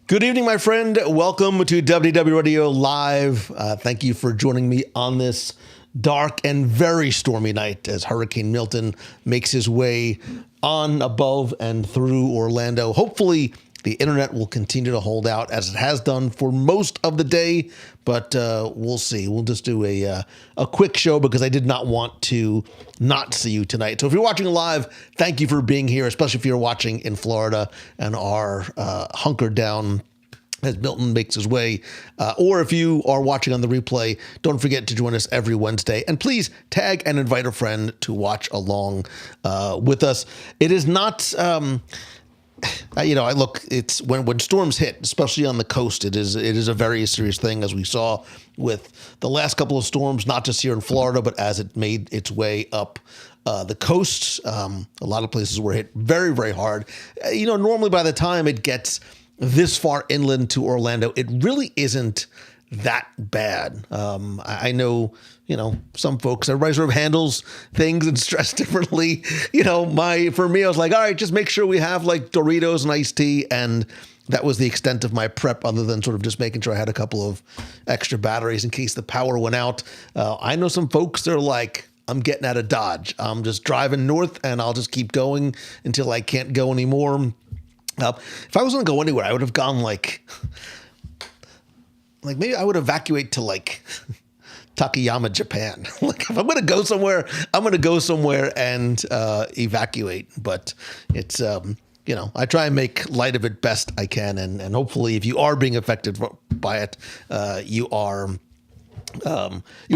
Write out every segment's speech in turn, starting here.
Good evening, my friend. Welcome to WDW Radio Live. Thank you for joining me on this dark and very stormy night as Hurricane Milton makes his way on, above, and through Orlando. Hopefully, the internet will continue to hold out as it has done for most of the day, but we'll see. We'll just do a quick show because I did not want to not see you tonight. So if you're watching live, thank you for being here, especially if you're watching in Florida and are hunkered down as Milton makes his way. Or if you are watching on the replay, don't forget to join us every Wednesday. And please tag and invite a friend to watch along with us. It is not... it's when storms hit, especially on the coast, it is a very serious thing, as we saw with the last couple of storms, not just here in Florida, but as it made its way up the coast. A lot of places were hit very, very hard. Normally by the time it gets this far inland to Orlando, it really isn't that bad. I know, some folks, everybody sort of handles things and stress differently. For me, I was like, all right, just make sure we have like Doritos and iced tea. And that was the extent of my prep, other than sort of just making sure I had a couple of extra batteries in case the power went out. I know some folks, they're like, I'm getting out of Dodge. I'm just driving north and I'll just keep going until I can't go anymore. If I was going to go anywhere, I would have gone like maybe I would evacuate to like Takayama, Japan. Like if I'm going to go somewhere, I'm going to go somewhere and evacuate. But it's, I try and make light of it best I can. And hopefully if you are being affected by it, you're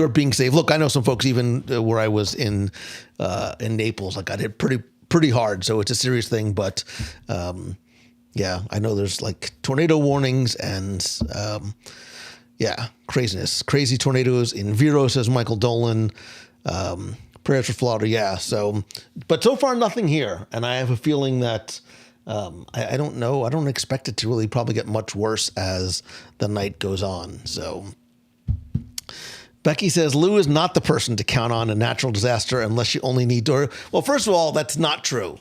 being safe. Look, I know some folks even where I was in Naples, like got hit pretty hard. So it's a serious thing. But I know there's like tornado warnings and craziness. Crazy tornadoes in Vero, says Michael Dolan. Prayers for Florida, yeah. So, but so far nothing here. And I have a feeling that I don't know. I don't expect it to really probably get much worse as the night goes on. So Becky says, Lou is not the person to count on a natural disaster unless you only need Doritos. Well, first of all, that's not true,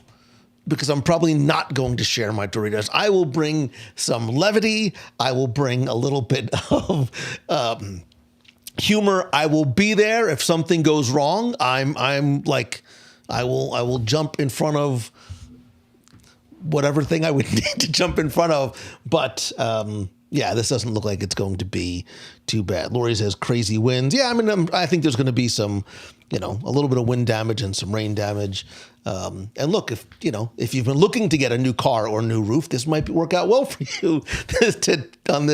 because I'm probably not going to share my Doritos. I will bring some levity. I will bring a little bit of humor. I will be there if something goes wrong. I'm like, I will jump in front of whatever thing I would need to jump in front of. But this doesn't look like it's going to be too bad. Lori says crazy winds. Yeah, I think there's going to be some, a little bit of wind damage and some rain damage. And look, if you've been looking to get a new car or a new roof, this might work out well for you on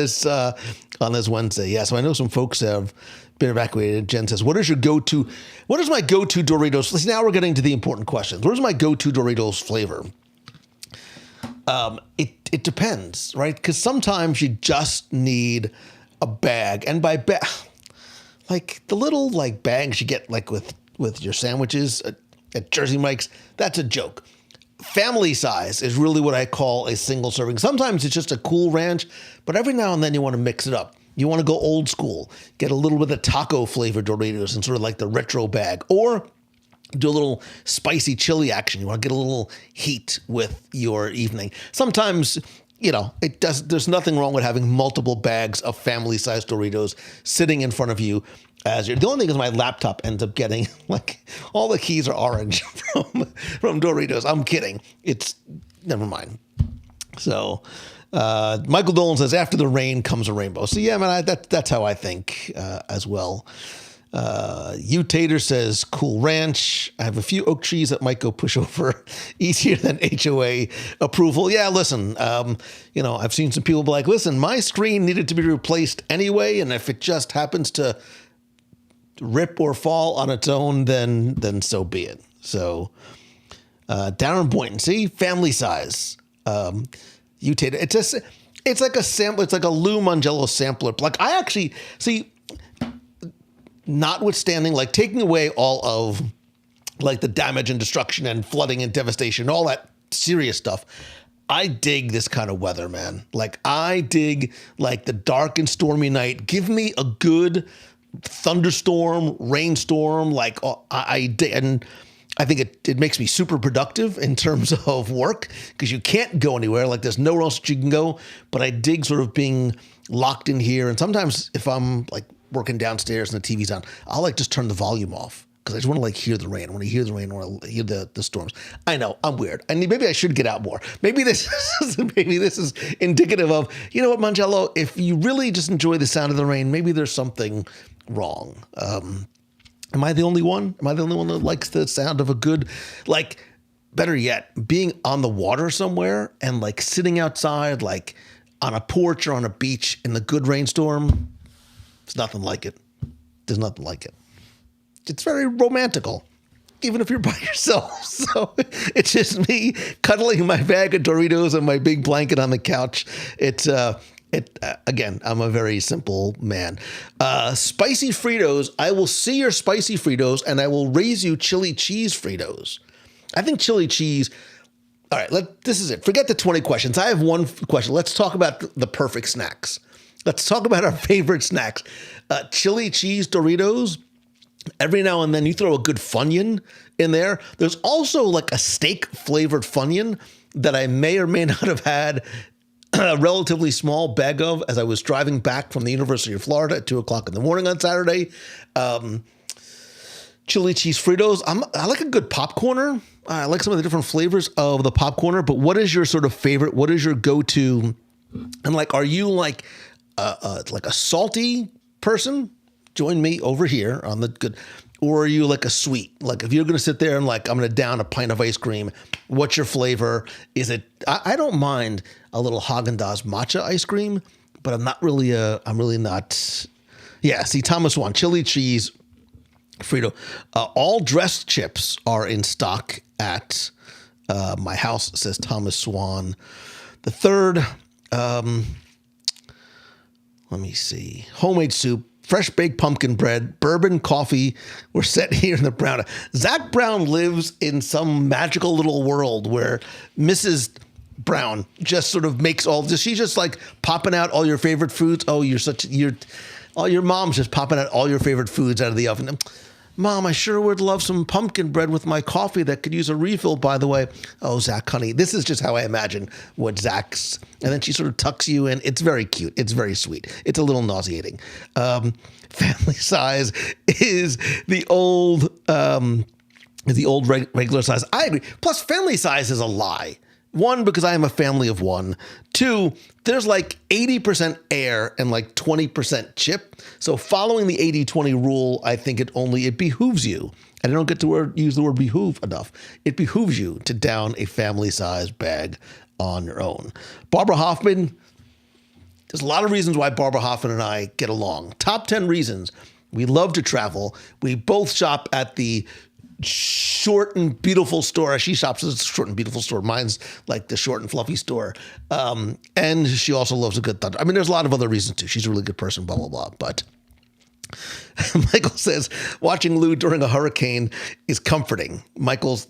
this Wednesday. Yeah, so I know some folks have been evacuated. Jen says, what is my go-to Doritos? Listen, now we're getting to the important questions. What is my go-to Doritos flavor? It depends, right? Because sometimes you just need a bag, and by bag, like the little like bags you get like with your sandwiches at Jersey Mike's, that's a joke. Family size is really what I call a single serving. Sometimes it's just a Cool Ranch, but every now and then you want to mix it up. You want to go old school, get a little bit of taco flavored Doritos and sort of like the retro bag, or do a little spicy chili action. You want to get a little heat with your evening. Sometimes, there's nothing wrong with having multiple bags of family-sized Doritos sitting in front of you the only thing is my laptop ends up getting, like, all the keys are orange from Doritos. I'm kidding. Never mind. So, Michael Dolan says, after the rain comes a rainbow. So, yeah, man, that's how I think as well. Tater says, Cool Ranch. I have a few oak trees that might go push over easier than HOA approval. Yeah, listen, I've seen some people be like, listen, my screen needed to be replaced anyway, and if it just happens to rip or fall on its own, then so be it. So, Darren Boynton, see, family size. Tater, it's like a sample. It's like a Lou Mangello sampler. Like I actually see. Notwithstanding, like taking away all of like the damage and destruction and flooding and devastation, all that serious stuff, I dig this kind of weather, man. Like I dig like the dark and stormy night. Give me a good thunderstorm, rainstorm. Like I dig, and I think it makes me super productive in terms of work because you can't go anywhere. Like there's nowhere else you can go. But I dig sort of being locked in here. And sometimes if I'm like working downstairs and the TV's on, I'll like just turn the volume off because I just want to like hear the rain. I want to hear the rain. I want to hear the storms. I know I'm weird. I mean, maybe I should get out more. Maybe this is indicative of, you know what, Mangello, if you really just enjoy the sound of the rain, maybe there's something wrong. Am I the only one? Am I the only one that likes the sound of a good, like, better yet, being on the water somewhere and like sitting outside, like on a porch or on a beach in the good rainstorm? It's nothing like it. There's nothing like it. It's very romantical, even if you're by yourself. So it's just me cuddling my bag of Doritos and my big blanket on the couch. Again, I'm a very simple man. Spicy Fritos. I will see your spicy Fritos and I will raise you chili cheese Fritos. I think chili cheese. All right, this is it. Forget the 20 questions. I have one question. Let's talk about the perfect snacks. Let's talk about our favorite snacks. Chili cheese Doritos. Every now and then you throw a good Funyun in there. There's also like a steak flavored Funyun that I may or may not have had a relatively small bag of as I was driving back from the University of Florida at 2:00 in the morning on Saturday. Chili cheese Fritos. I like a good popcorner. I like some of the different flavors of the popcorner, but what is your sort of favorite? What is your go-to? And like, are you like a salty person? Join me over here on the good. Or are you like a sweet? Like if you're going to sit there and like, I'm going to down a pint of ice cream, what's your flavor? Is it, I don't mind a little Haagen-Dazs matcha ice cream, but I'm really not. Yeah, see, Thomas Swan, chili cheese Frito. All dressed chips are in stock at my house, says Thomas Swan. The third, let me see, homemade soup. Fresh baked pumpkin bread, bourbon, coffee. We're set here in the Brown. Zach Brown lives in some magical little world where Mrs. Brown just sort of makes she's just like popping out all your favorite foods. Oh, your mom's just popping out all your favorite foods out of the oven. Mom, I sure would love some pumpkin bread with my coffee that could use a refill, by the way. Oh, Zach, honey, this is just how I imagine what Zach's. And then she sort of tucks you in. It's very cute. It's very sweet. It's a little nauseating. Family size is the old regular size. I agree. Plus, family size is a lie. One, because I am a family of one. Two, there's like 80% air and like 20% chip. So following the 80-20 rule, I think it behooves you. And I don't get to use the word behoove enough. It behooves you to down a family-sized bag on your own. Barbara Hoffman, there's a lot of reasons why Barbara Hoffman and I get along. Top 10 reasons. We love to travel. We both shop at the short and beautiful store. She shops at the short and beautiful store. Mine's like the short and fluffy store. And she also loves a good thunder. I mean, there's a lot of other reasons too. She's a really good person, blah, blah, blah. But Michael says, watching Lou during a hurricane is comforting. Michael's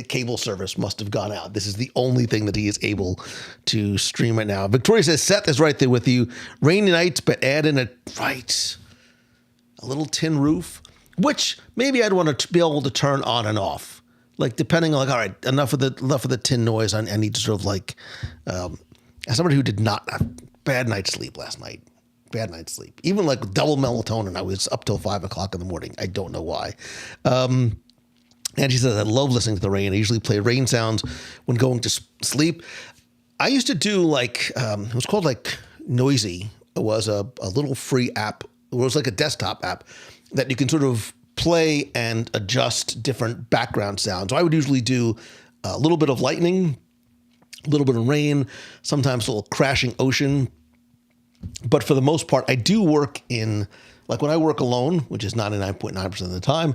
cable service must have gone out. This is the only thing that he is able to stream it now. Victoria says, Seth is right there with you. Rainy nights, but add in a little tin roof. Which maybe I'd want to be able to turn on and off, like depending on like, all right, enough of the tin noise. I need to sort of like, as somebody who did not have bad night's sleep last night, even like double melatonin, I was up till 5:00 in the morning. I don't know why. And she says, I love listening to the rain. I usually play rain sounds when going to sleep. I used to do like, it was called like Noisy. It was a little free app. It was like a desktop app that you can sort of play and adjust different background sounds. So I would usually do a little bit of lightning, a little bit of rain, sometimes a little crashing ocean. But for the most part, I do work in, like when I work alone, which is 99.9% of the time,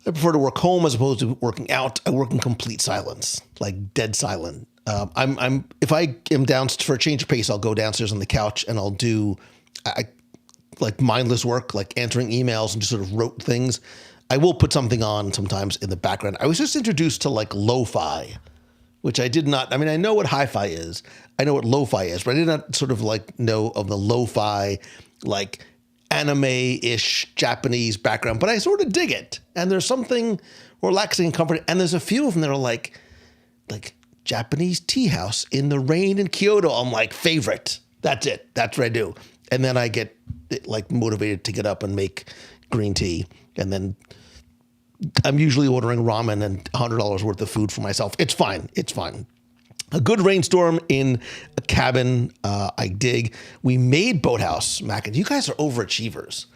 I prefer to work home as opposed to working out. I work in complete silence, like dead silent. If I am down for a change of pace, I'll go downstairs on the couch and I'll do, like mindless work, like answering emails and just sort of rote things. I will put something on sometimes in the background. I was just introduced to like lo-fi, which I did not, I mean, I know what hi-fi is. I know what lo-fi is, but I did not sort of like know of the lo-fi, like anime-ish Japanese background, but I sort of dig it. And there's something relaxing and comforting. And there's a few of them that are like Japanese tea house in the rain in Kyoto. I'm like, favorite. That's it. That's what I do. And then I get like motivated to get up and make green tea. And then I'm usually ordering ramen and $100 worth of food for myself. It's fine. It's fine. A good rainstorm in a cabin, I dig. We made Boathouse, Mac, and you guys are overachievers.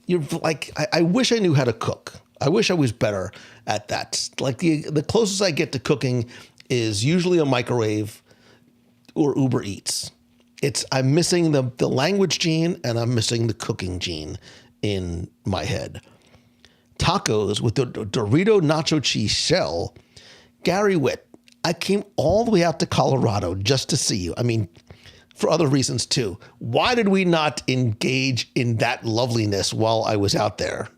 You're like, I wish I knew how to cook. I wish I was better at that. Like the closest I get to cooking is usually a microwave or Uber Eats. I'm missing the language gene and I'm missing the cooking gene in my head. Tacos with the Dorito nacho cheese shell. Gary Witt. I came all the way out to Colorado just to see you. I mean, for other reasons too. Why did we not engage in that loveliness while I was out there?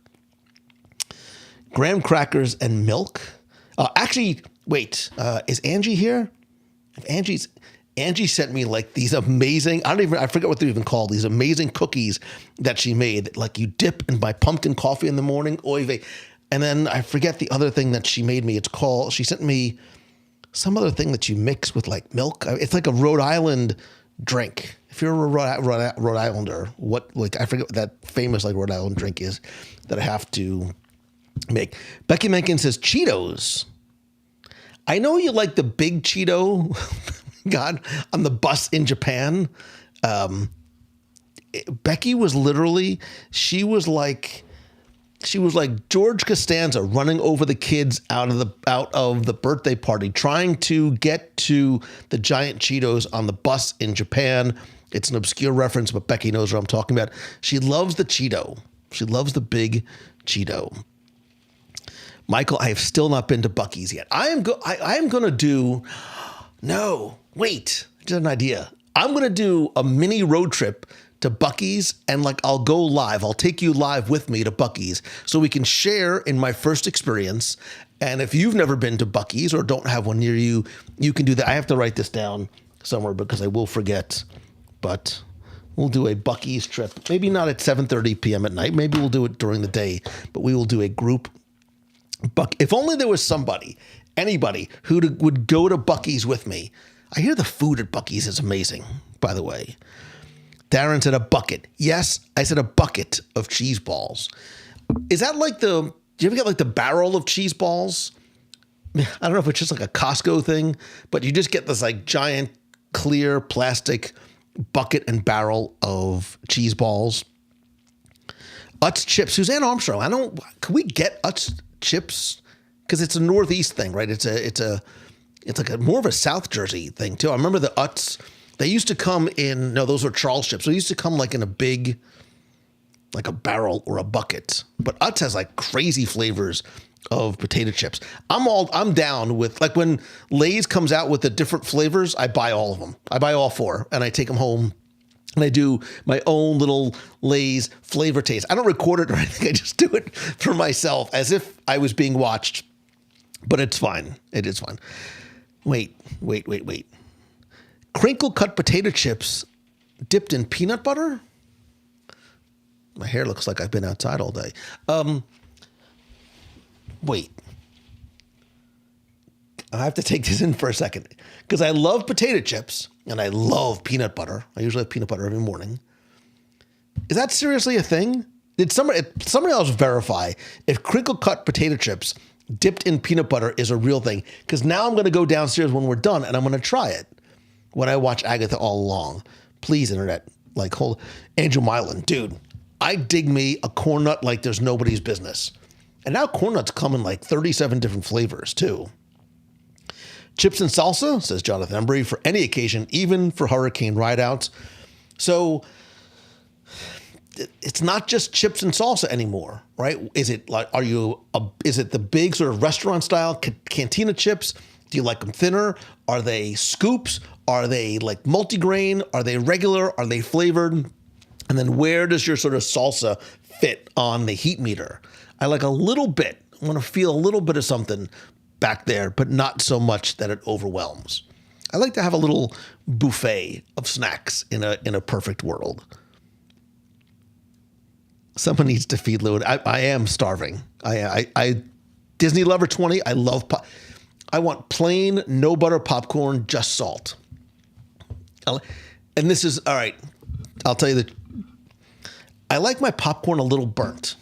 Graham crackers and milk. Actually, wait, is Angie here? If Angie sent me like these amazing, I forget what they're even called, these amazing cookies that she made. Like you dip in my pumpkin coffee in the morning, oy vey. And then I forget the other thing that she made me. She sent me some other thing that you mix with like milk. It's like a Rhode Island drink. If you're a Rhode Islander, I forget what that famous like Rhode Island drink is that I have to make. Becky Mencken says Cheetos. I know you like the big Cheeto, God, on the bus in Japan. Becky was literally, she was like George Costanza running over the kids out of the birthday party, trying to get to the giant Cheetos on the bus in Japan. It's an obscure reference, but Becky knows what I'm talking about. She loves the Cheeto. She loves the big Cheeto. Michael, I have still not been to Buc-ee's yet. I am going to do, no, wait, I just had an idea. I'm going to do a mini road trip to Buc-ee's and I'll go live. I'll take you live with me to Buc-ee's so we can share in my first experience. And if you've never been to Buc-ee's or don't have one near you, you can do that. I have to write this down somewhere because I will forget, but we'll do a Buc-ee's trip. Maybe not at 7:30 p.m. at night. Maybe we'll do it during the day, but we will do a group. If only there was anybody who would go to Buc-ee's with me. I hear the food at Buc-ee's is amazing, by the way. Darren said a bucket. Yes, I said a bucket of cheese balls. Is that do you ever get the barrel of cheese balls? I don't know if it's just like a Costco thing, but you just get this giant clear plastic bucket and barrel of cheese balls. Utz chips. Suzanne Armstrong. Can we get Utz chips? Because it's a Northeast thing, right? It's like more of a South Jersey thing too. I remember the Utz. They used to come in, no, those were Charles chips. So they used to come in a big, a barrel or a bucket. But Utz has crazy flavors of potato chips. I'm down with, when Lay's comes out with the different flavors, I buy all of them. I buy all 4 and I take them home and I do my own little Lay's flavor taste. I don't record it or anything. I just do it for myself as if I was being watched. But it's fine. It is fine. Wait. Crinkle cut potato chips dipped in peanut butter? My hair looks like I've been outside all day. Wait. I have to take this in for a second because I love potato chips and I love peanut butter. I usually have peanut butter every morning. Is that seriously a thing? Did somebody else verify if crinkle cut potato chips dipped in peanut butter is a real thing? Because now I'm going to go downstairs when we're done and I'm going to try it. When I watch Agatha All Along, please, internet, Andrew Mylan, dude, I dig me a corn nut like there's nobody's business. And now corn nuts come in 37 different flavors too. Chips and salsa, says Jonathan Embry, for any occasion, even for hurricane rideouts. So it's not just chips and salsa anymore, right? Is it is it the big sort of restaurant style cantina chips? Do you like them thinner? Are they scoops? Are they multigrain? Are they regular? Are they flavored? And then where does your sort of salsa fit on the heat meter? I like a little bit. I want to feel a little bit of something back there, but not so much that it overwhelms. I like to have a little buffet of snacks in a perfect world. Someone needs to feed Lou. I am starving. I Disney Lover 20. I love I want plain, no butter popcorn, just salt. And this is, all right, I'll tell you that I like my popcorn a little burnt.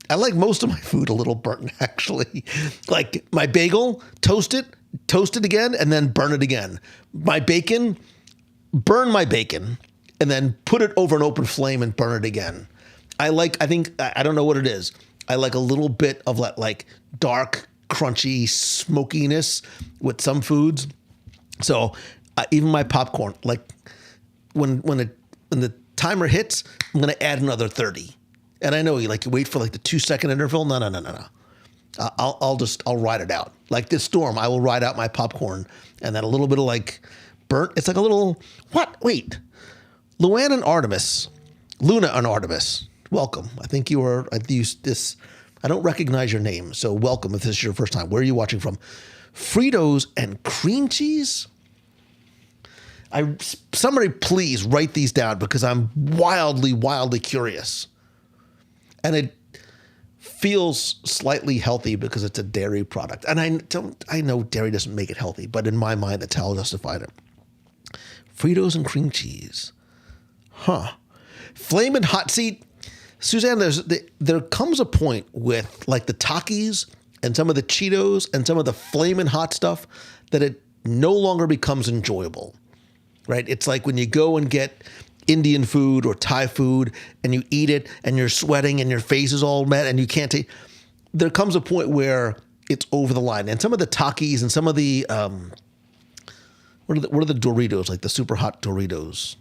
I like most of my food a little burnt, actually. Like my bagel, toast it again, and then burn it again. My bacon, burn my bacon, and then put it over an open flame and burn it again. I don't know what it is. I like a little bit of like dark, crunchy smokiness with some foods. So even my popcorn, like when the timer hits, I'm going to add another 30. And I know you wait for like the 2-second interval. No. I'll ride it out. Like this storm, I will ride out my popcorn and then a little bit of like burnt. It's like a little, what? Wait, Luna and Artemis, welcome. I think I've used this. I don't recognize your name. So welcome if this is your first time. Where are you watching from? Fritos and cream cheese? Somebody please write these down because I'm wildly, wildly curious. And it feels slightly healthy because it's a dairy product. And I know dairy doesn't make it healthy, but in my mind, that's how I justified it. Fritos and cream cheese. Huh. Flamin' Hot Seat. Suzanne, there comes a point with like the Takis and some of the Cheetos and some of the Flamin' Hot stuff that it no longer becomes enjoyable, right? It's like when you go and get Indian food or Thai food and you eat it and you're sweating and your face is all red and you can't take. There comes a point where it's over the line. And some of the Takis and some of the what are the Doritos, like the super hot Doritos?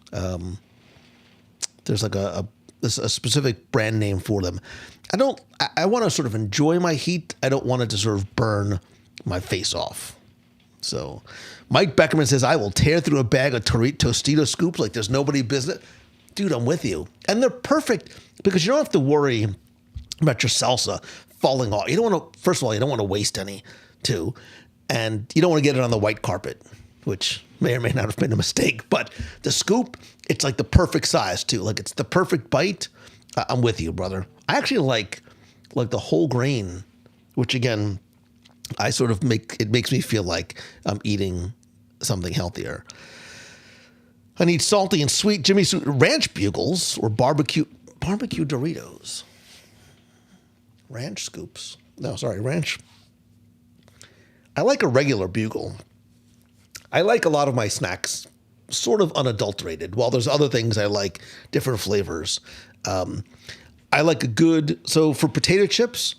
There's like a specific brand name for them. I want to sort of enjoy my heat. I don't want it to sort of burn my face off. So Mike Beckerman says, I will tear through a bag of Tostito scoops like there's nobody business. Dude, I'm with you. And they're perfect because you don't have to worry about your salsa falling off. You don't want to, first of all, you don't want to waste any, too. And you don't want to get it on the white carpet, which may or may not have been a mistake. But the scoop, it's like the perfect size, too. Like it's the perfect bite. I'm with you, brother. I actually like the whole grain, which again, I sort of it makes me feel like I'm eating something healthier. I need salty and sweet Jimmy Sue ranch bugles or barbecue Doritos. Ranch scoops. No, sorry, ranch. I like a regular bugle. I like a lot of my snacks sort of unadulterated, while there's other things I like, different flavors. I like so for potato chips,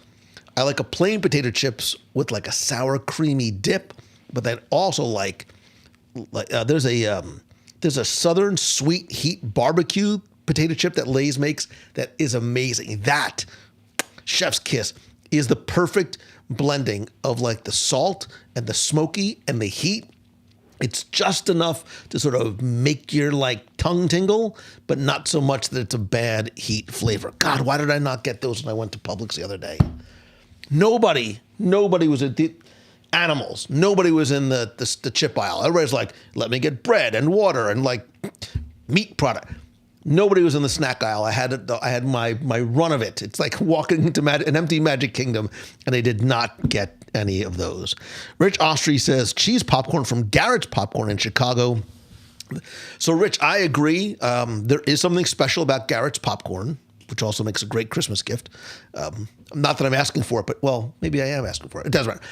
I like a plain potato chips with like a sour creamy dip, but then also there's a Southern sweet heat barbecue potato chip that Lay's makes that is amazing. That, chef's kiss, is the perfect blending of like the salt and the smoky and the heat. It's just enough to sort of make your like tongue tingle, but not so much that it's a bad heat flavor. God, why did I not get those when I went to Publix the other day? Nobody was at the animals. Nobody was in the chip aisle. Everybody's like, let me get bread and water and like meat product. Nobody was in the snack aisle. I had my run of it. It's like walking into an empty Magic Kingdom, and I did not get any of those. Rich Ostry says cheese popcorn from Garrett's Popcorn in Chicago. So, Rich, I agree. There is something special about Garrett's Popcorn, which also makes a great Christmas gift. Not that I'm asking for it, but, well, maybe I am asking for it. It doesn't matter.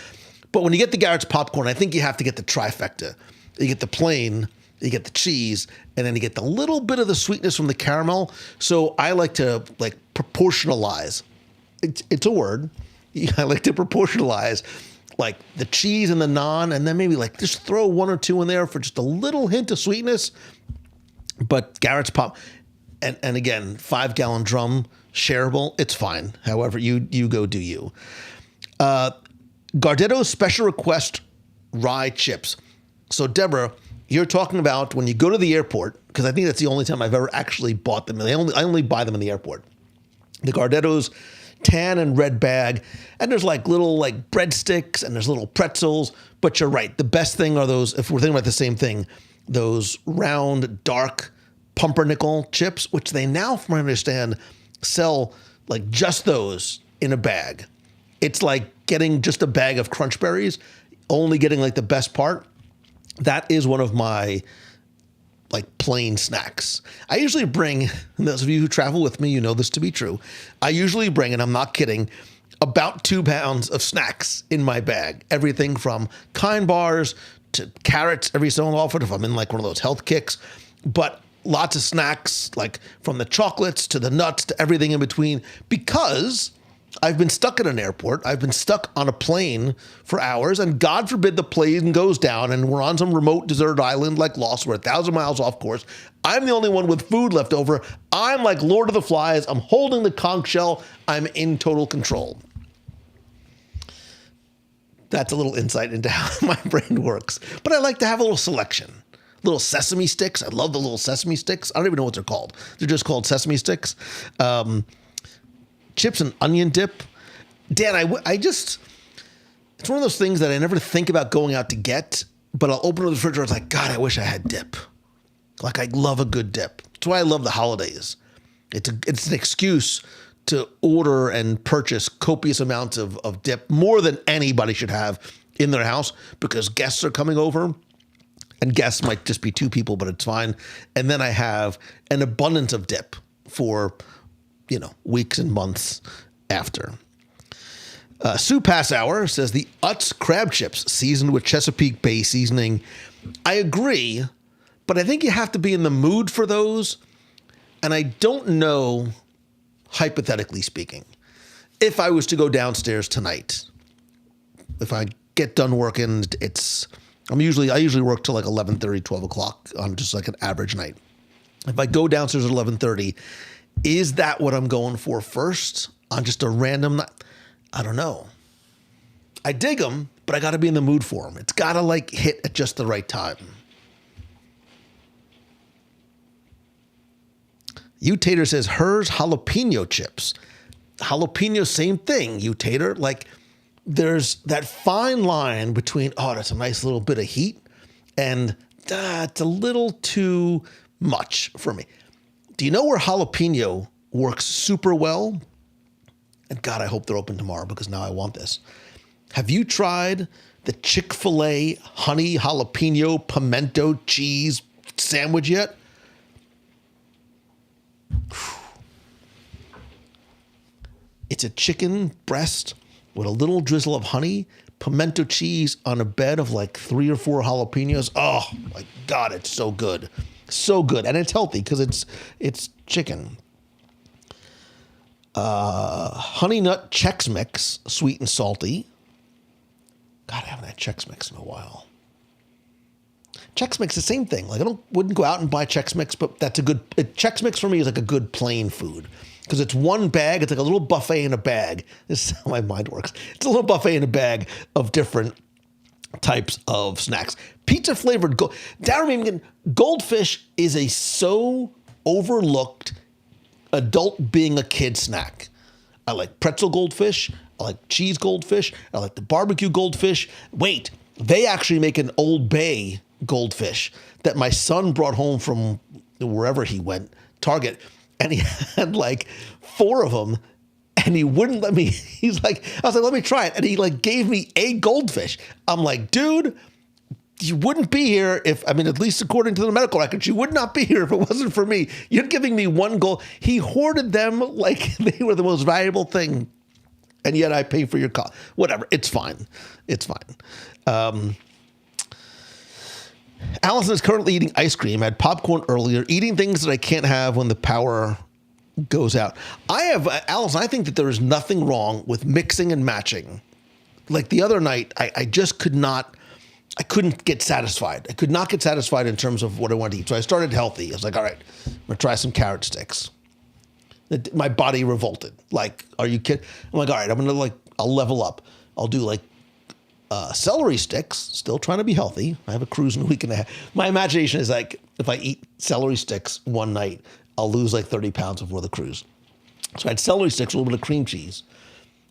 But when you get the Garrett's Popcorn, I think you have to get the trifecta. You get the plain, you get the cheese, and then you get the little bit of the sweetness from the caramel. So I like to, like, proportionalize. It's a word. I like to proportionalize, like, the cheese and the naan, and then maybe, like, just throw one or two in there for just a little hint of sweetness. But Garrett's And again, 5-gallon drum, shareable, it's fine. However, you go do you. Gardetto's Special Request Rye Chips. So, Deborah, you're talking about when you go to the airport, because I think that's the only time I've ever actually bought them. I only buy them in the airport. The Gardetto's tan and red bag, and there's like little like breadsticks and there's little pretzels. But you're right. The best thing are those, if we're thinking about the same thing, those round, dark pumpernickel chips, which they now, from what I understand, sell like just those in a bag. It's like getting just a bag of Crunch Berries, only getting like the best part. That is one of my like plain snacks. I usually bring, and those of you who travel with me, you know this to be true. I usually bring, and I'm not kidding, about 2 pounds of snacks in my bag. Everything from Kind bars to carrots every so often if I'm in like one of those health kicks, but lots of snacks, like from the chocolates to the nuts to everything in between, because I've been stuck at an airport. I've been stuck on a plane for hours, and God forbid the plane goes down and we're on some remote desert island like Lost. We're 1,000 miles off course. I'm the only one with food left over. I'm like Lord of the Flies. I'm holding the conch shell. I'm in total control. That's a little insight into how my brain works. But I like to have a little selection. Little sesame sticks. I love the little sesame sticks. I don't even know what they're called. They're just called sesame sticks. Chips and onion dip. Dan, it's one of those things that I never think about going out to get, but I'll open the refrigerator. It's like, God, I wish I had dip. Like, I love a good dip. That's why I love the holidays. It's an excuse to order and purchase copious amounts of dip, more than anybody should have in their house, because guests are coming over, and guests might just be 2 people, but it's fine. And then I have an abundance of dip for weeks and months after. Sue Passauer says the Utz crab chips seasoned with Chesapeake Bay seasoning. I agree, but I think you have to be in the mood for those. And I don't know, hypothetically speaking, if I was to go downstairs tonight, if I get done working, I usually work till like 11:30, 12 o'clock on just like an average night. If I go downstairs at 11:30, is that what I'm going for first on just a random night? I don't know. I dig them, but I got to be in the mood for them. It's got to like hit at just the right time. You Tater says hers jalapeno chips. Jalapeno, same thing. You Tater, like there's that fine line between, oh, that's a nice little bit of heat, and it's a little too much for me. Do you know where jalapeno works super well? And God, I hope they're open tomorrow because now I want this. Have you tried the Chick-fil-A honey jalapeno pimento cheese sandwich yet? It's a chicken breast with a little drizzle of honey, pimento cheese on a bed of like 3 or 4 jalapenos. Oh my God, it's so good. So good. And it's healthy because it's chicken. Honey Nut Chex Mix, sweet and salty. God, I haven't had Chex Mix in a while. Chex Mix, the same thing. Like wouldn't go out and buy Chex Mix, but that's a good, Chex Mix for me is like a good plain food. Because it's one bag, it's like a little buffet in a bag. This is how my mind works. It's a little buffet in a bag of different types of snacks. Pizza flavored goldfish is a so overlooked adult being a kid snack. I like pretzel goldfish. I like cheese goldfish. I like the barbecue goldfish. Wait, they actually make an Old Bay goldfish that my son brought home from wherever he went, Target, and he had like 4 of them. And he wouldn't let me, I was like, let me try it. And he like gave me a goldfish. I'm like, dude, you wouldn't be here at least according to the medical records, you would not be here if it wasn't for me. You're giving me 1 gold. He hoarded them like they were the most valuable thing. And yet I pay for your cost. Whatever. It's fine. It's fine. Allison is currently eating ice cream. I had popcorn earlier, eating things that I can't have when the power goes out. Allison, I think that there is nothing wrong with mixing and matching. Like the other night, I just I couldn't get satisfied. I could not get satisfied in terms of what I wanted to eat. So I started healthy. I was like, all right, I'm going to try some carrot sticks. My body revolted. Like, are you kidding? I'm like, all right, I'll level up. I'll do like celery sticks, still trying to be healthy. I have a cruise in a week and a half. My imagination is like, if I eat celery sticks one night, I'll lose like 30 pounds before the cruise. So I had celery sticks, a little bit of cream cheese.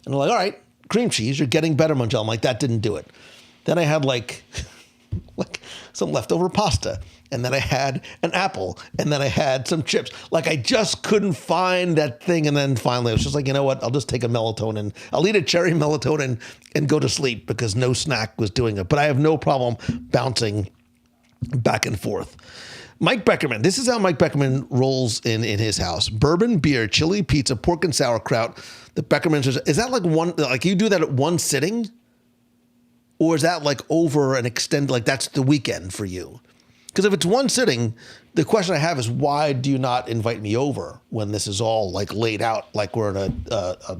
And I'm like, all right, cream cheese, you're getting better, Montel. I'm like, that didn't do it. Then I had like like some leftover pasta. And then I had an apple, and then I had some chips. Like I just couldn't find that thing. And then finally I was just like, you know what? I'll just take a melatonin. I'll eat a cherry melatonin and go to sleep because no snack was doing it. But I have no problem bouncing back and forth. Mike Beckerman. This is how Mike Beckerman rolls in his house. Bourbon, beer, chili, pizza, pork and sauerkraut. The Beckermans, is that like you do that at one sitting? Or is that like over an extended, like that's the weekend for you? Because if it's one sitting, the question I have is why do you not invite me over when this is all like laid out like we're in a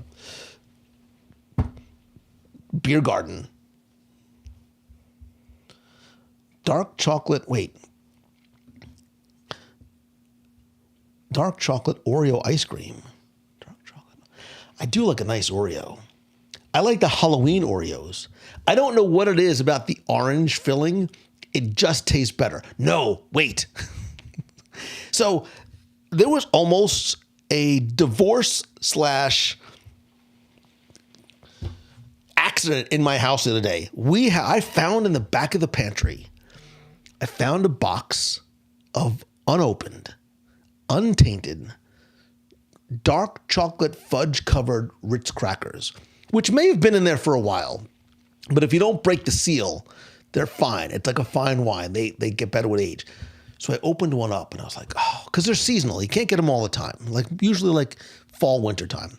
beer garden? Dark chocolate Oreo ice cream. Dark chocolate. I do like a nice Oreo. I like the Halloween Oreos. I don't know what it is about the orange filling. It just tastes better. No, wait. So there was almost a divorce / accident in my house the other day. I found in the back of the pantry, I found a box of unopened, untainted, dark chocolate fudge covered Ritz crackers, which may have been in there for a while. But if you don't break the seal, they're fine. It's like a fine wine. They get better with age. So I opened one up and I was like, oh, because they're seasonal. You can't get them all the time. Like usually like fall, winter time.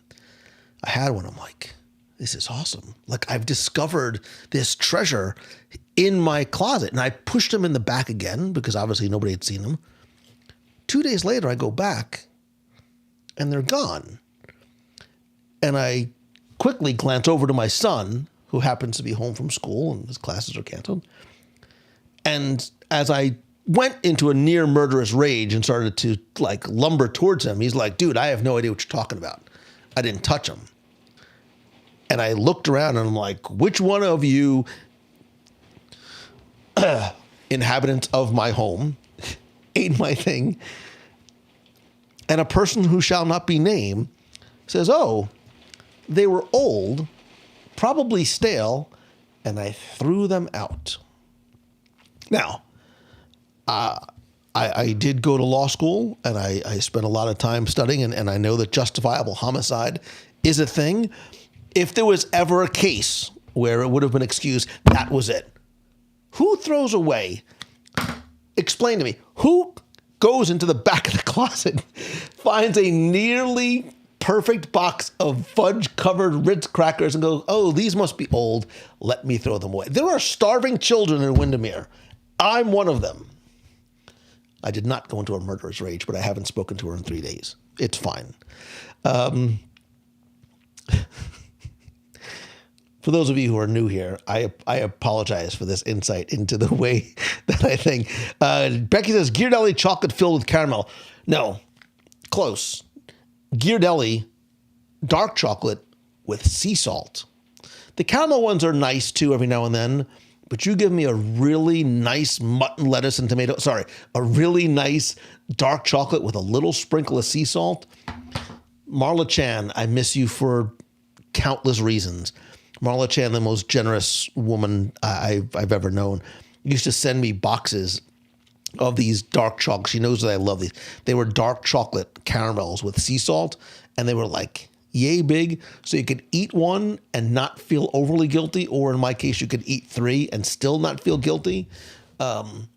I had one. I'm like, this is awesome. Like I've discovered this treasure in my closet. And I pushed them in the back again because obviously nobody had seen them. 2 days later, I go back and they're gone. And I quickly glance over to my son, who happens to be home from school and his classes are canceled. And as I went into a near murderous rage and started to like lumber towards him, he's like, dude, I have no idea what you're talking about. I didn't touch him. And I looked around and I'm like, which one of you inhabitants of my home ate my thing? And a person who shall not be named says, oh, they were old, probably stale, and I threw them out. Now, I did go to law school, and I spent a lot of time studying, and I know that justifiable homicide is a thing. If there was ever a case where it would have been excused, that was it. Who throws away? Explain to me. Who goes into the back of the closet, finds a nearly perfect box of fudge-covered Ritz crackers and goes, oh, these must be old. Let me throw them away. There are starving children in Windermere. I'm one of them. I did not go into a murderous rage, but I haven't spoken to her in 3 days. It's fine. For those of you who are new here, I apologize for this insight into the way that I think. Becky says, Ghirardelli chocolate filled with caramel. No, close. Ghirardelli dark chocolate with sea salt. The caramel ones are nice too every now and then, but you give me a really nice mutton, lettuce, and tomato, a really nice dark chocolate with a little sprinkle of sea salt. Marla Chan, I miss you for countless reasons. Marla Chan, the most generous woman I've ever known, used to send me boxes of these dark chocolates. She knows that I love these. They were dark chocolate caramels with sea salt, and they were like yay big, so you could eat one and not feel overly guilty, or in my case, you could eat 3 and still not feel guilty. But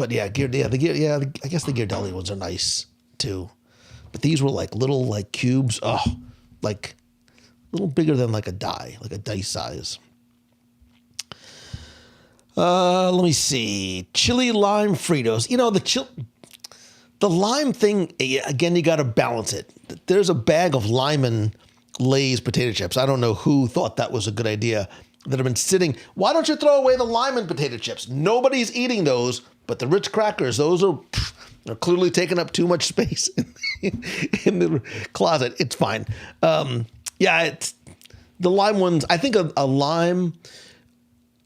yeah, I guess the Ghirardelli ones are nice too. But these were like little like cubes, like a little bigger than like a dice size. Let me see. Chili lime Fritos. You know, the lime thing, again, you got to balance it. There's a bag of Lyman Lay's potato chips. I don't know who thought that was a good idea that have been sitting. Why don't you throw away the Lyman potato chips? Nobody's eating those, but the Ritz crackers, those are they're clearly taking up too much space in the closet. It's fine. It's the lime ones. I think a lime,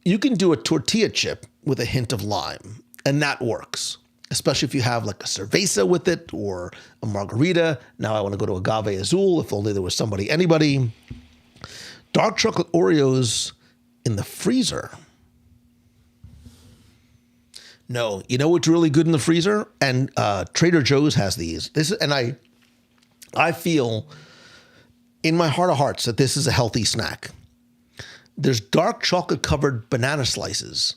you can do a tortilla chip with a hint of lime, and that works, especially if you have like a cerveza with it or a margarita. Now I want to go to agave azul, if only there was anybody. Dark chocolate Oreos in the freezer. No, you know what's really good in the freezer? And Trader Joe's has these. I feel in my heart of hearts that this is a healthy snack. There's dark chocolate covered banana slices.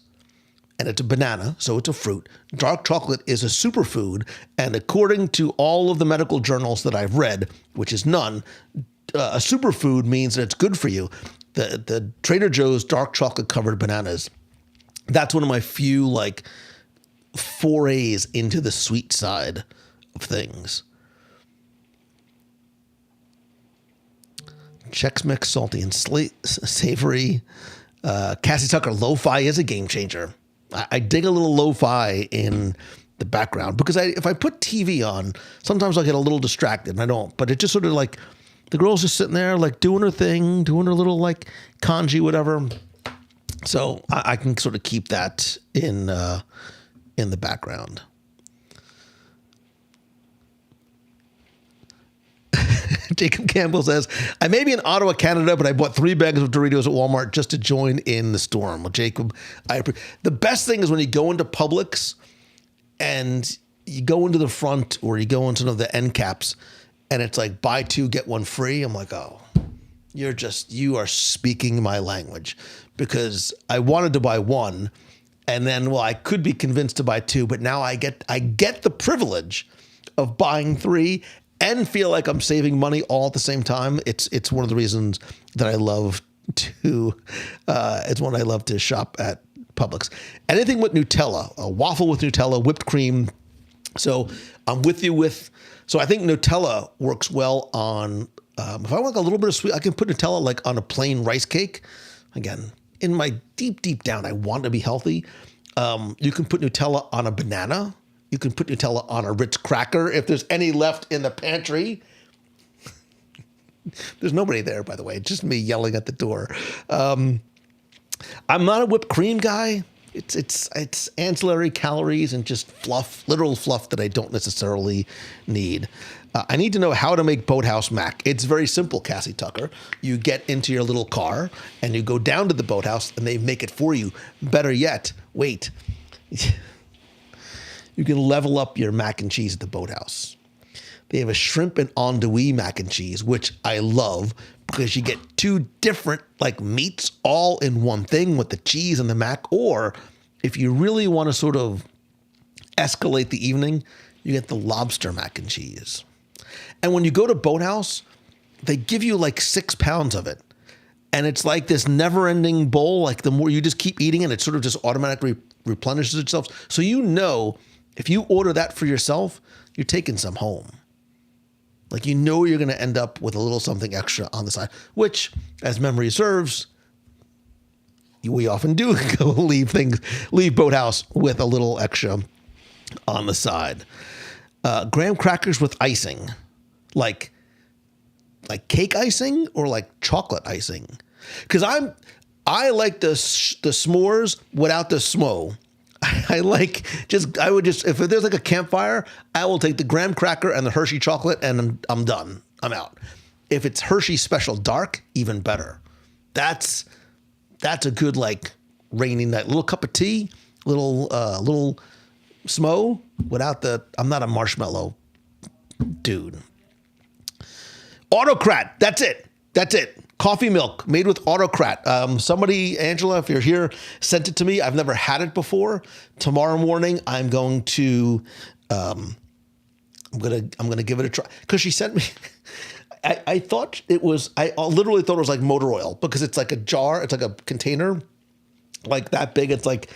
And it's a banana, so it's a fruit. Dark chocolate is a superfood, and according to all of the medical journals that I've read, which is none, a superfood means that it's good for you. The Trader Joe's dark chocolate covered bananas, that's one of my few like forays into the sweet side of things. Chex Mix, salty and savory. Cassie Tucker, lo-fi is a game changer. I dig a little lo-fi in the background because if I put TV on, sometimes I'll get a little distracted and I don't. But it just sort of like the girl's just sitting there like doing her thing, doing her little like kanji, whatever. So I can sort of keep that in the background. Jacob Campbell says, I may be in Ottawa, Canada, but I bought 3 bags of Doritos at Walmart just to join in the storm. Well, Jacob, the best thing is when you go into Publix and you go into the front or you go into the end caps and it's like buy 2, get 1 free. I'm like, oh, you are speaking my language because I wanted to buy 1 and then, well, I could be convinced to buy 2, but now I get the privilege of buying 3 and feel like I'm saving money all at the same time. It's one of the reasons that I love to shop at Publix. Anything with Nutella, a waffle with Nutella, whipped cream. So I'm with you so I think Nutella works well on, if I want a little bit of sweet, I can put Nutella like on a plain rice cake. Again, in my deep down, I want to be healthy. You can put Nutella on a banana. You can put Nutella on a Ritz cracker if there's any left in the pantry. There's nobody there, by the way. It's just me yelling at the door. I'm not a whipped cream guy. It's ancillary calories and just fluff, literal fluff that I don't necessarily need. I need to know how to make Boathouse mac. It's very simple, Cassie Tucker. You get into your little car and you go down to the Boathouse and they make it for you. Better yet, wait. You can level up your mac and cheese at the Boathouse. They have a shrimp and andouille mac and cheese, which I love because you get 2 different like meats all in one thing with the cheese and the mac. Or if you really want to sort of escalate the evening, you get the lobster mac and cheese. And when you go to Boathouse, they give you like 6 pounds of it. And it's like this never-ending bowl. Like the more you just keep eating it, it sort of just automatically replenishes itself. So you know, if you order that for yourself, you're taking some home. Like you know you're going to end up with a little something extra on the side, which, as memory serves, we often do go leave Boathouse with a little extra on the side. Graham crackers with icing, like cake icing or like chocolate icing, because I like the s'mores without the smo. I would just, if there's like a campfire, I will take the graham cracker and the Hershey chocolate and I'm done. I'm out. If it's Hershey Special Dark, even better. That's a good like rainy night. Little cup of tea, little smo without I'm not a marshmallow dude. Autocrat. That's it. Coffee milk made with Autocrat. Somebody, Angela, if you're here, sent it to me. I've never had it before. Tomorrow morning, I'm going to, I'm gonna give it a try because she sent me. I thought it was. I literally thought it was like motor oil because it's like a jar. It's like a container, like that big. It's like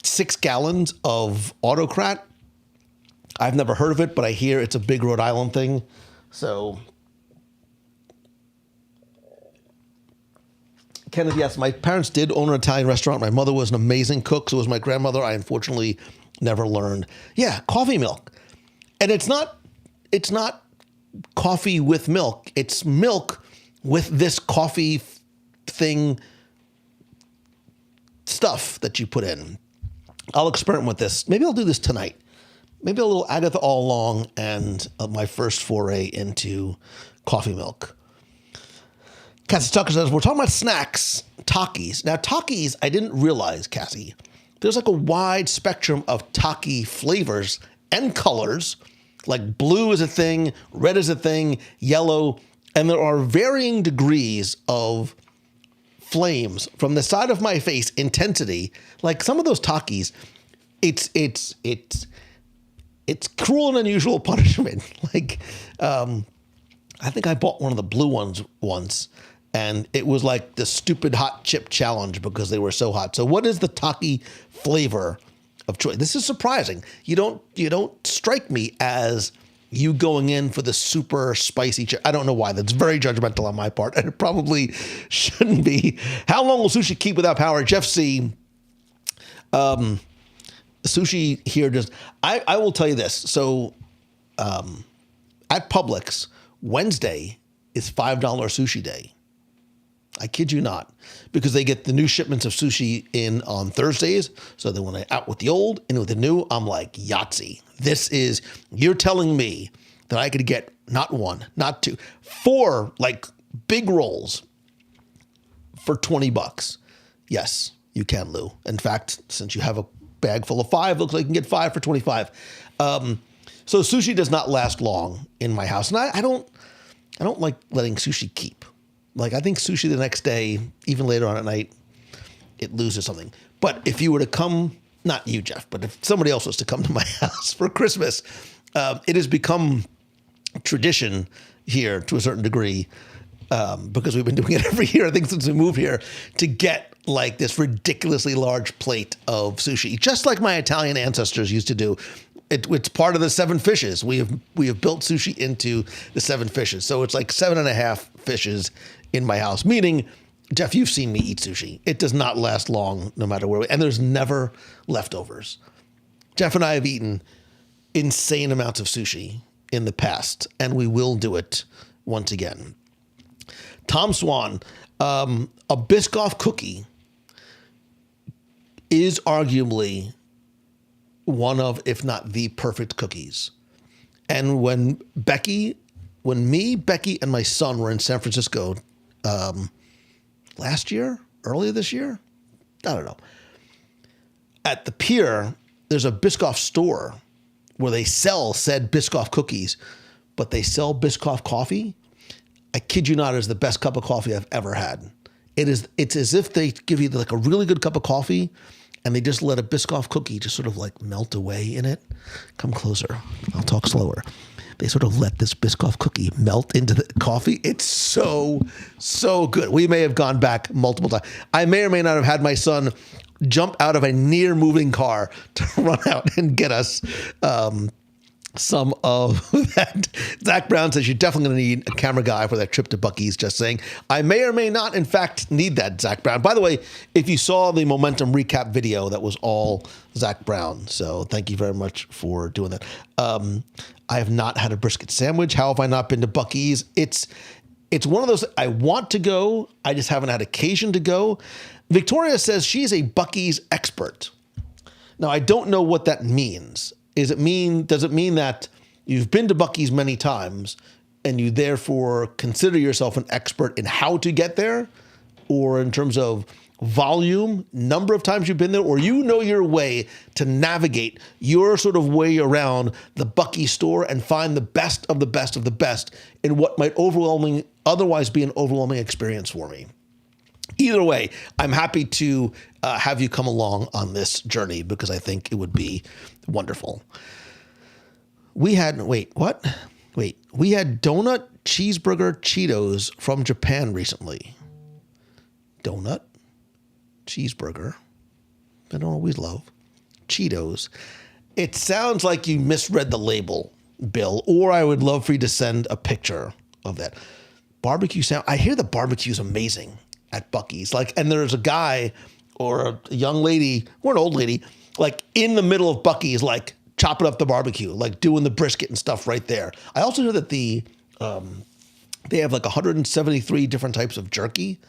6 gallons of Autocrat. I've never heard of it, but I hear it's a big Rhode Island thing. So. Kenneth, yes, my parents did own an Italian restaurant. My mother was an amazing cook. So was my grandmother. I unfortunately never learned. Yeah, coffee milk. And it's not coffee with milk. It's milk with this coffee thing stuff that you put in. I'll experiment with this. Maybe I'll do this tonight. Maybe a little Agatha all along and my first foray into coffee milk. Cassie Tucker says, we're talking about snacks, Takis. Now, Takis, I didn't realize, Cassie, there's like a wide spectrum of taki flavors and colors. Like blue is a thing, red is a thing, yellow, and there are varying degrees of flames from the side of my face, intensity. Like some of those takis, it's cruel and unusual punishment. Like, I think I bought one of the blue ones once, and it was like the stupid hot chip challenge because they were so hot. So what is the taki flavor of choice? This is surprising. You don't strike me as you going in for the super spicy chip. I don't know why. That's very judgmental on my part, and it probably shouldn't be. How long will sushi keep without power? Jeff C. Sushi here just, I will tell you this. So at Publix, Wednesday is $5 sushi day. I kid you not, because they get the new shipments of sushi in on Thursdays. So then when I out with the old, in with the new, I'm like, Yahtzee. You're telling me that I could get not one, not two, 4 like big rolls for $20. Yes, you can, Lou. In fact, since you have a bag full of 5, looks like you can get 5 for $25. So sushi does not last long in my house. And I don't like letting sushi keep. Like, I think sushi the next day, even later on at night, it loses something. But if you were to come, not you, Jeff, but if somebody else was to come to my house for Christmas, it has become tradition here to a certain degree, because we've been doing it every year, I think, since we moved here, to get like this ridiculously large plate of sushi, just like my Italian ancestors used to do. It's part of the 7 fishes. We have built sushi into the 7 fishes. So it's like 7.5 fishes in my house, meaning, Jeff, you've seen me eat sushi. It does not last long no matter where and there's never leftovers. Jeff and I have eaten insane amounts of sushi in the past, and we will do it once again. Tom Swan, a Biscoff cookie is arguably one of, if not the perfect cookies. And when me, Becky, and my son were in San Francisco earlier this year, I don't know. At the pier, there's a Biscoff store where they sell said Biscoff cookies, but they sell Biscoff coffee. I kid you not, it's the best cup of coffee I've ever had. It's as if they give you like a really good cup of coffee and they just let a Biscoff cookie just sort of like melt away in it. Come closer. I'll talk slower. They sort of let this Biscoff cookie melt into the coffee. It's so, so good. We may have gone back multiple times. I may or may not have had my son jump out of a near moving car to run out and get us some of that. Zach Brown says you're definitely going to need a camera guy for that trip to Buc-ee's. Just saying. I may or may not, in fact, need that, Zach Brown. By the way, if you saw the Momentum recap video, that was all Zach Brown. So thank you very much for doing that. I have not had a brisket sandwich. How have I not been to Buc-ee's? It's one of those, I want to go. I just haven't had occasion to go. Victoria says she's a Buc-ee's expert. Now, I don't know what that means. Does it mean that you've been to Buc-ee's many times and you therefore consider yourself an expert in how to get there, or in terms of volume, number of times you've been there, or you know your way to navigate your sort of way around the Buc-ee's store and find the best of the best of the best in what might otherwise be an overwhelming experience for me? Either way, I'm happy to have you come along on this journey because I think it would be wonderful. We had donut cheeseburger Cheetos from Japan recently. Donut cheeseburger. I don't always love Cheetos. It sounds like you misread the label, Bill, or I would love for you to send a picture of that. Barbecue sound. I hear the barbecue is amazing at Buc-ee's. And there's a guy or a young lady or an old lady, in the middle of Buc-ee's, chopping up the barbecue, doing the brisket and stuff right there. I also hear that they have 173 different types of jerky.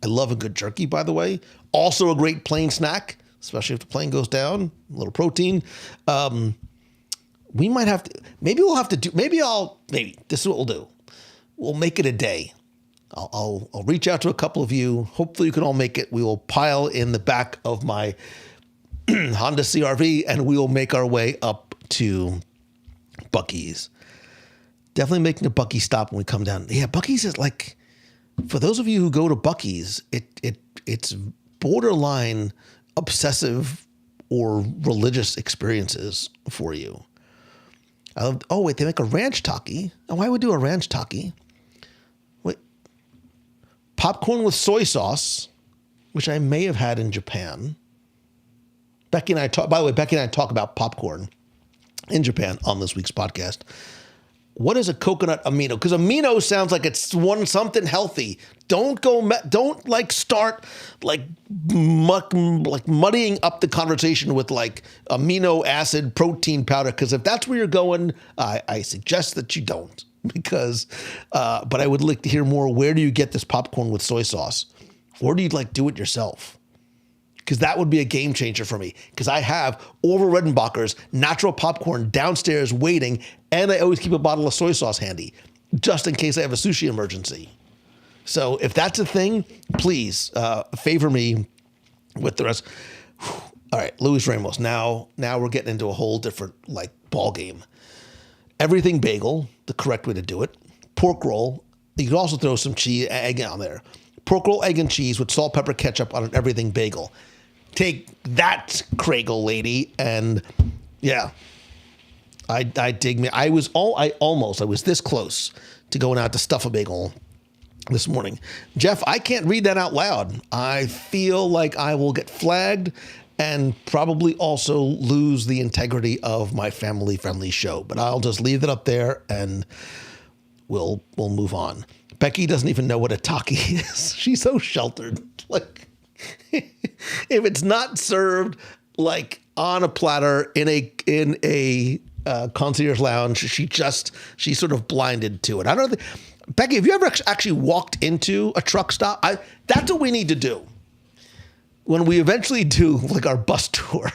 I love a good jerky, by the way. Also a great plane snack, especially if the plane goes down, a little protein. We might have to, maybe this is what we'll do. We'll make it a day. I'll reach out to a couple of you. Hopefully you can all make it. We will pile in the back of my Honda CRV, and we'll make our way up to Buc-ee's. Definitely making a Buc-ee's stop when we come down. Yeah, Buc-ee's is like, for those of you who go to Buc-ee's, it's borderline obsessive or religious experiences for you. Oh, wait, they make a ranch Taki. Oh, why would we do a ranch Taki? Wait. Popcorn with soy sauce, which I may have had in Japan. Becky and I talk about popcorn in Japan on this week's podcast. What is a coconut amino? Because amino sounds like it's something healthy. Don't start muddying up the conversation with like amino acid protein powder. Because if that's where you're going, I suggest that you don't. Because, but I would like to hear more. Where do you get this popcorn with soy sauce, or do you do it yourself? Because that would be a game changer for me. Because I have Orville Redenbacher's natural popcorn downstairs waiting, and I always keep a bottle of soy sauce handy, just in case I have a sushi emergency. So if that's a thing, please favor me with the rest. All right, Luis Ramos. Now we're getting into a whole different ball game. Everything bagel, the correct way to do it. Pork roll. You could also throw some cheese, egg on there. Pork roll, egg, and cheese with salt, pepper, ketchup on an everything bagel. Take that, Kragel lady, and yeah, I dig me. I was this close to going out to stuff a bagel this morning. Jeff, I can't read that out loud. I feel like I will get flagged and probably also lose the integrity of my family-friendly show. But I'll just leave it up there and we'll move on. Becky doesn't even know what a Taki is. She's so sheltered. If it's not served on a platter in a concierge lounge, she's sort of blinded to it. I don't know. Becky, have you ever actually walked into a truck stop? That's what we need to do when we eventually do our bus tour.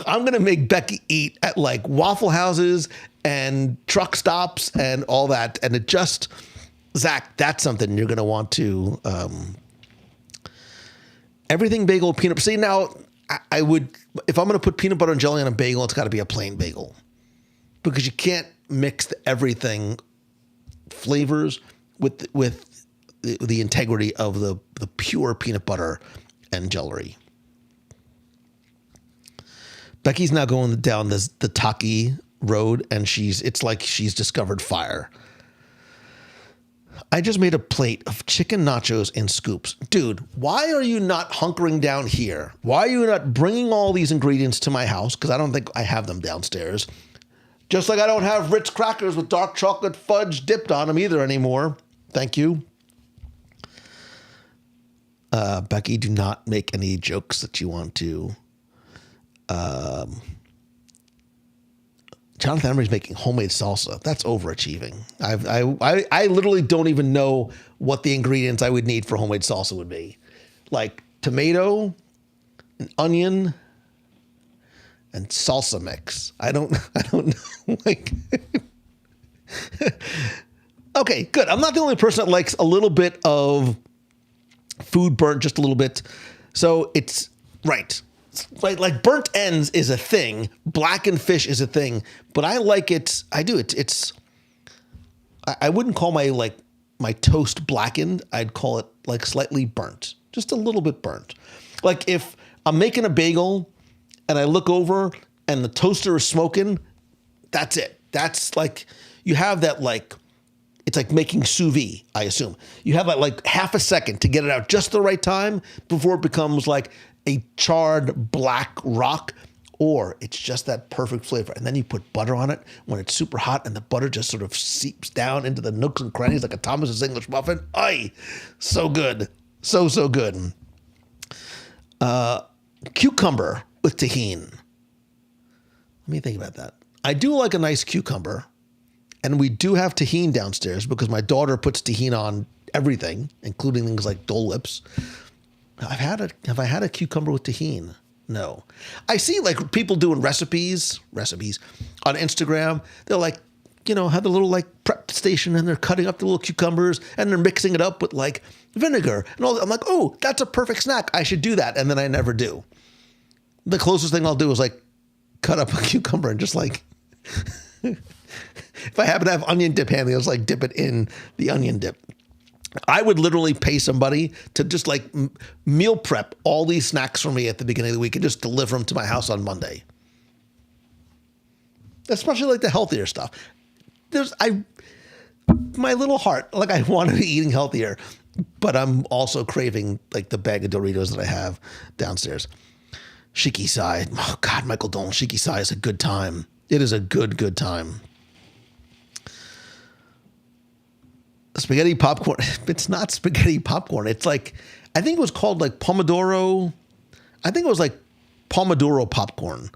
I'm going to make Becky eat at Waffle Houses and truck stops and all that. And it just, Zach, that's something you're going to want to, everything bagel, peanut. See, now I would, if I'm going to put peanut butter and jelly on a bagel, it's got to be a plain bagel because you can't mix the everything flavors with the integrity of the pure peanut butter and jelly. Becky's now going down the Taki road, and it's like she's discovered fire. I just made a plate of chicken nachos in scoops. Dude, why are you not hunkering down here? Why are you not bringing all these ingredients to my house? Because I don't think I have them downstairs. Just like I don't have Ritz crackers with dark chocolate fudge dipped on them either anymore. Thank you. Becky, do not make any jokes that you want to. Jonathan Emery's making homemade salsa. That's overachieving. I literally don't even know what the ingredients I would need for homemade salsa would be. Tomato, an onion, and salsa mix. I don't know. Okay, good. I'm not the only person that likes a little bit of food burnt, just a little bit. So it's right. Like burnt ends is a thing. Blackened fish is a thing, but I like it. I do it. I wouldn't call my toast blackened. I'd call it slightly burnt, just a little bit burnt. If I'm making a bagel and I look over and the toaster is smoking, that's it. That's you have that it's like making sous vide, I assume. You have half a second to get it out just the right time before it becomes a charred black rock, or it's just that perfect flavor. And then you put butter on it when it's super hot and the butter just sort of seeps down into the nooks and crannies like a Thomas's English muffin. Ay, so good. So good. Cucumber with tahini. Let me think about that. I do like a nice cucumber, and we do have tahini downstairs because my daughter puts tahini on everything, including things like Dole Whips. Have I had a cucumber with tahini? No. I see people doing recipes on Instagram. They're have the little prep station and they're cutting up the little cucumbers and they're mixing it up with vinegar and all that. I'm oh, that's a perfect snack. I should do that. And then I never do. The closest thing I'll do is like cut up a cucumber and just like, if I happen to have onion dip handy, I'll just like dip it in the onion dip. I would literally pay somebody to just like meal prep all these snacks for me at the beginning of the week and just deliver them to my house on Monday. Especially like the healthier stuff. My little heart, like I want to be eating healthier, but I'm also craving like the bag of Doritos that I have downstairs. Shiki Sai. Oh God, Michael Dolan. Shiki Sai is a good time. It is a good time. Spaghetti popcorn. It's not spaghetti popcorn. It's like, I think it was called like Pomodoro. I think it was like Pomodoro popcorn,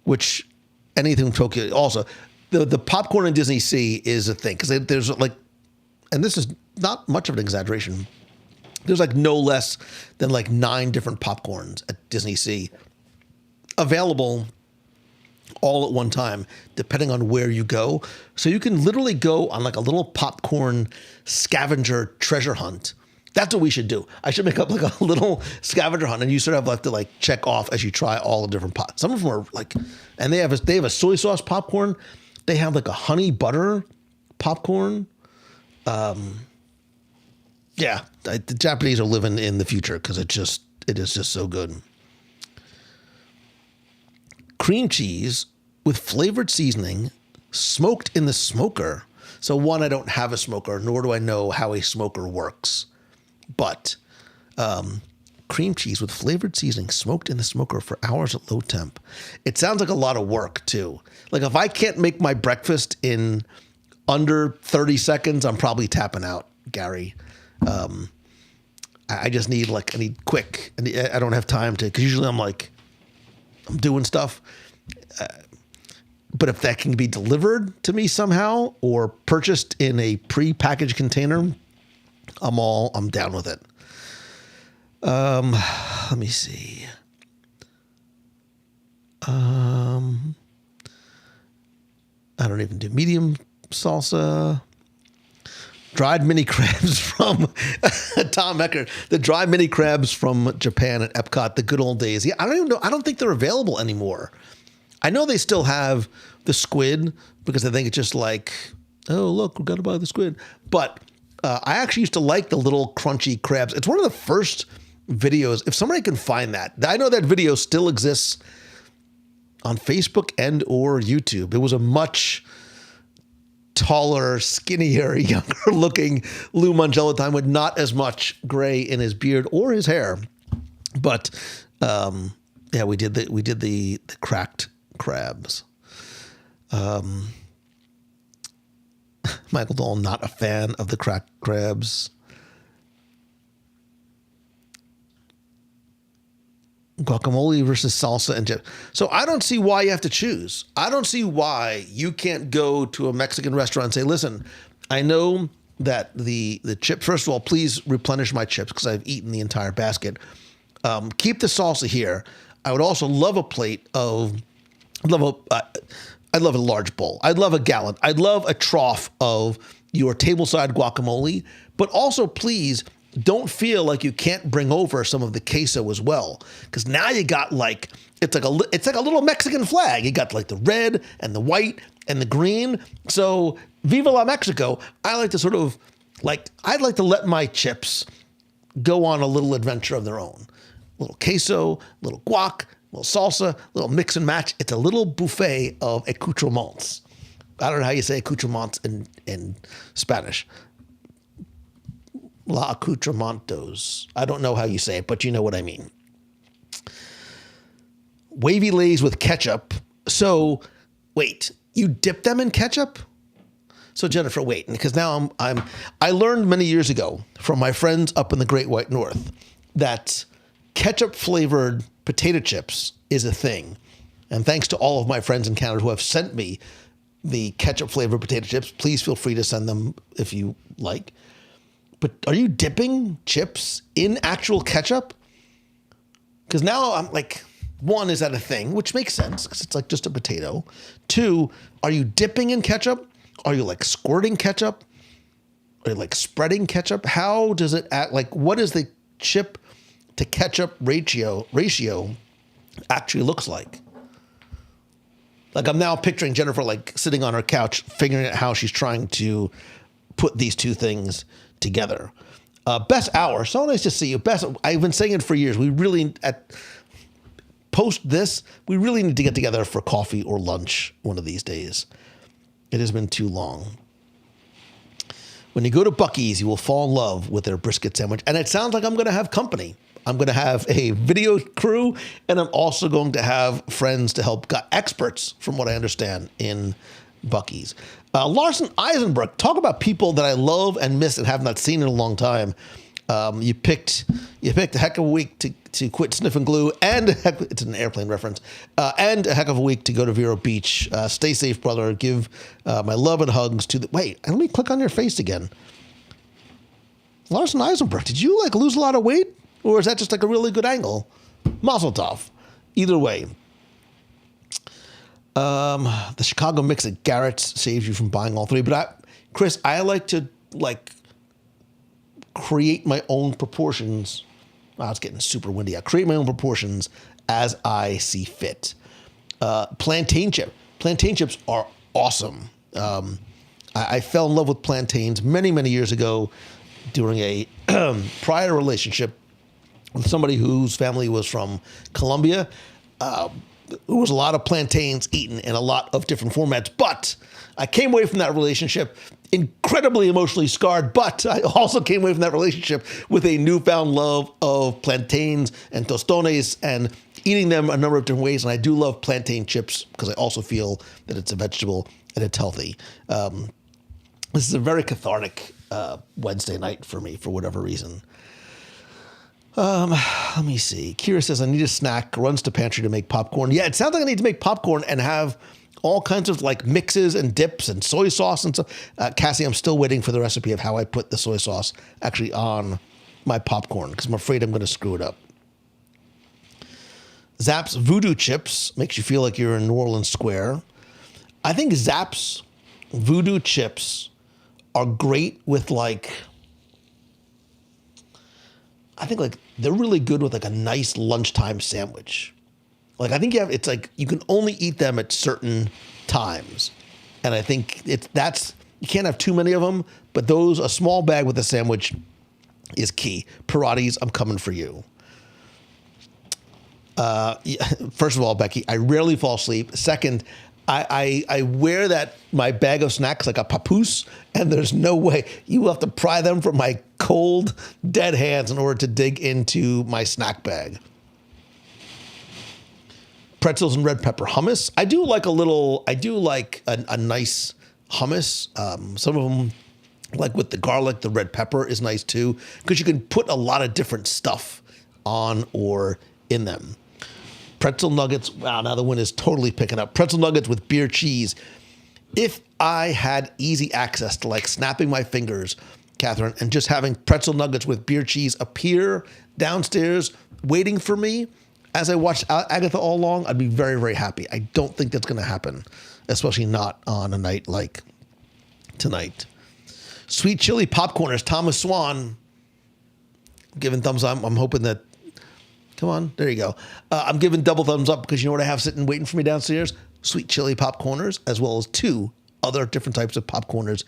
which anything from Tokyo. Also, the popcorn in Disney Sea is a thing because there's like, and this is not much of an exaggeration. There's like no less than like 9 different popcorns at Disney Sea available all at one time, depending on where you go. So you can literally go on like a little popcorn scavenger treasure hunt. That's what we should do. I should make up like a little scavenger hunt, and you sort of have to like check off as you try all the different pots. Some of them are like, and they have a soy sauce popcorn. They have like a honey butter popcorn. Yeah, the Japanese are living in the future because it is just so good. Cream cheese with flavored seasoning, smoked in the smoker. So one, I don't have a smoker, nor do I know how a smoker works. But cream cheese with flavored seasoning, smoked in the smoker for hours at low temp. It sounds like a lot of work too. Like if I can't make my breakfast in under 30 seconds, I'm probably tapping out, Gary. I just need I need quick. I don't have time to, because usually I'm doing stuff. But if that can be delivered to me somehow or purchased in a pre-packaged container, I'm down with it. Let me see. I don't even do medium salsa. Dried mini crabs from Tom Eckert. The dried mini crabs from Japan at Epcot, the good old days. Yeah, I don't even know. I don't think they're available anymore. I know they still have the squid because I think it's just like, oh, look, we've got to buy the squid. But I actually used to like the little crunchy crabs. It's one of the first videos. If somebody can find that, I know that video still exists on Facebook and or YouTube. It was a much taller, skinnier, younger looking Lou Mangello time with not as much gray in his beard or his hair. But yeah, we did the cracked crabs. Michael Dolan, not a fan of the cracked crabs. Guacamole versus salsa and chips. So I don't see why you have to choose. I don't see why you can't go to a Mexican restaurant and say, listen, I know that the chip, first of all, please replenish my chips because I've eaten the entire basket. Keep the salsa here. I would also love a plate of, I'd love a large bowl. I'd love a gallon. I'd love a trough of your tableside guacamole, but also please don't feel like you can't bring over some of the queso as well. Because now you got it's like a little Mexican flag. You got like the red and the white and the green. So Viva la Mexico. I like to sort of I'd like to let my chips go on a little adventure of their own. Little queso, little guac, little salsa, little mix and match. It's a little buffet of accoutrements. I don't know how you say accoutrements in Spanish. La accoutramentos. I don't know how you say it, but you know what I mean. Wavy lays with ketchup. So, wait, you dip them in ketchup? So Jennifer, wait, because now I learned many years ago from my friends up in the Great White North that ketchup flavored potato chips is a thing. And thanks to all of my friends in Canada who have sent me the ketchup flavored potato chips. Please feel free to send them if you like. But are you dipping chips in actual ketchup? Because now I'm like, one, is that a thing? Which makes sense because it's like just a potato. Two, are you dipping in ketchup? Are you like squirting ketchup? Are you like spreading ketchup? How does it act? Like, what is the chip to ketchup ratio actually looks like. Like I'm now picturing Jennifer like sitting on her couch, figuring out how she's trying to put these two things together. Best hour. So nice to see you. Best. I've been saying it for years. We really post this. We really need to get together for coffee or lunch one of these days. It has been too long. When you go to Buc-ee's, you will fall in love with their brisket sandwich. And it sounds like I'm going to have company. I'm going to have a video crew, and I'm also going to have friends to help, experts, from what I understand, in Buc-ee's. Larson Eisenberg, talk about people that I love and miss and have not seen in a long time. You picked a heck of a week to quit sniffing glue, and it's an airplane reference, and a heck of a week to go to Vero Beach. Stay safe, brother. Give my love and hugs to the. Wait, let me click on your face again. Larson Eisenberg, did you like lose a lot of weight, or is that just like a really good angle? Mazel tov. Either way. The Chicago mix at Garrett's saves you from buying all three. But Chris, I like to create my own proportions. Wow, it's getting super windy. I create my own proportions as I see fit. Plantain chips are awesome. I fell in love with plantains many, many years ago during a prior relationship with somebody whose family was from Colombia. There was a lot of plantains eaten in a lot of different formats, but I came away from that relationship incredibly emotionally scarred, but I also came away from that relationship with a newfound love of plantains and tostones and eating them a number of different ways. And I do love plantain chips because I also feel that it's a vegetable and it's healthy. This is a very cathartic Wednesday night for me for whatever reason. Let me see. Kira says, I need a snack, runs to pantry to make popcorn. Yeah, it sounds like I need to make popcorn and have all kinds of like mixes and dips and soy sauce and stuff. Cassie, I'm still waiting for the recipe of how I put the soy sauce actually on my popcorn because I'm afraid I'm going to screw it up. Zapp's Voodoo Chips makes you feel like you're in New Orleans Square. I think Zapp's Voodoo Chips are great with like, I think like they're really good with like a nice lunchtime sandwich. Like I think it's like you can only eat them at certain times. And I think you can't have too many of them, but a small bag with a sandwich is key. Pirates, I'm coming for you. First of all, Becky, I rarely fall asleep. Second, I wear my bag of snacks like a papoose, and there's no way. You will have to pry them from my cold, dead hands in order to dig into my snack bag. Pretzels and red pepper hummus. I do like a nice hummus. Some of them, like with the garlic, the red pepper is nice too, because you can put a lot of different stuff on or in them. Pretzel nuggets. Wow, now the wind is totally picking up. Pretzel nuggets with beer cheese. If I had easy access to like snapping my fingers, Catherine, and just having pretzel nuggets with beer cheese appear downstairs waiting for me as I watched Agatha all along, I'd be very, very happy. I don't think that's going to happen, especially not on a night like tonight. Sweet chili popcorners. Thomas Swan giving thumbs up. I'm hoping that. Come on, there you go. I'm giving double thumbs up because you know what I have sitting waiting for me downstairs? Sweet chili popcorners, as well as 2 other different types of popcorners